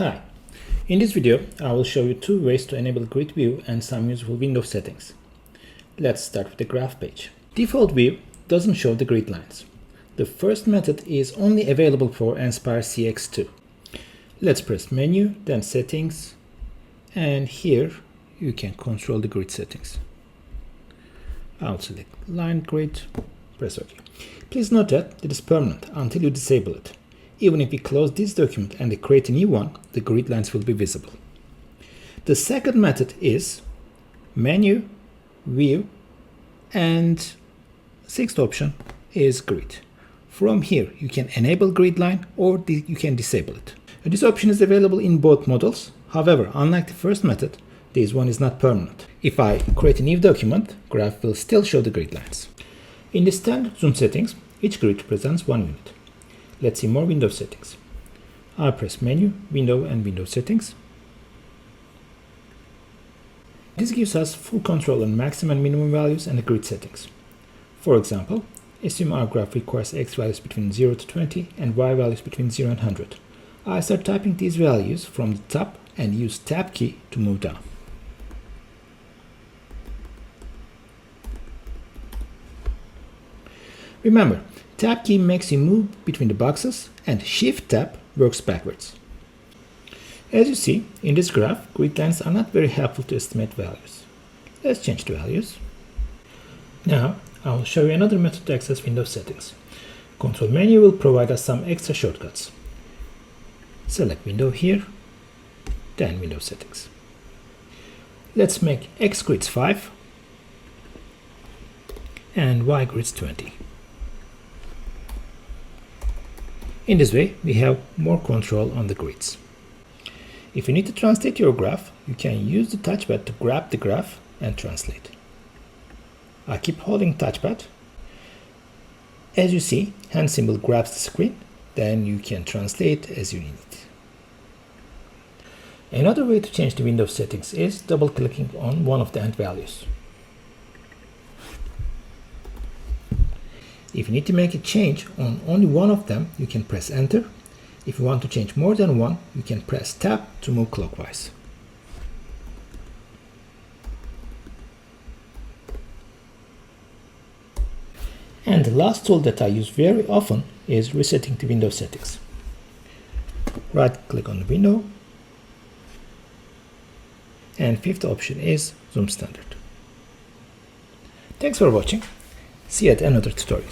Hi, in this video I will show you two ways to enable grid view and some useful window settings. Let's start with the graph page. Default view doesn't show the grid lines. The first method is only available for Nspire CX 2. Let's press menu, then settings, and here you can control the grid settings. I'll select line grid, press OK. Please note that it is permanent until you disable it. Even if we close this document and create a new one, the grid lines will be visible. The second method is menu, view, and sixth option is grid. From here, you can enable grid line or you can disable it. This option is available in both models. However, unlike the first method, this one is not permanent. If I create a new document, graph will still show the grid lines. In the standard zoom settings, each grid represents one unit. Let's see more window settings. I'll press menu, window, and window settings. This gives us full control on maximum and minimum values and the grid settings. For example, assume our graph requires x values between 0 to 20 and y values between 0 and 100. I start typing these values from the top and use tab key to move down. Remember, tab key makes you move between the boxes and shift tab works backwards. As you see, in this graph, grid lines are not very helpful to estimate values. Let's change the values. Now, I will show you another method to access window settings. Control menu will provide us some extra shortcuts. Select window here, then window settings. Let's make X grids 5 and Y grids 20. In this way, we have more control on the grids. If you need to translate your graph, you can use the touchpad to grab the graph and translate. I keep holding touchpad. As you see, hand symbol grabs the screen, then you can translate as you need it. Another way to change the window settings is double-clicking on one of the end values. If you need to make a change on only one of them, you can press enter. If you want to change more than one, you can press tab to move clockwise. And the last tool that I use very often is resetting the window settings. Right click on the window. And fifth option is zoom standard. Thanks for watching. See you at another tutorial.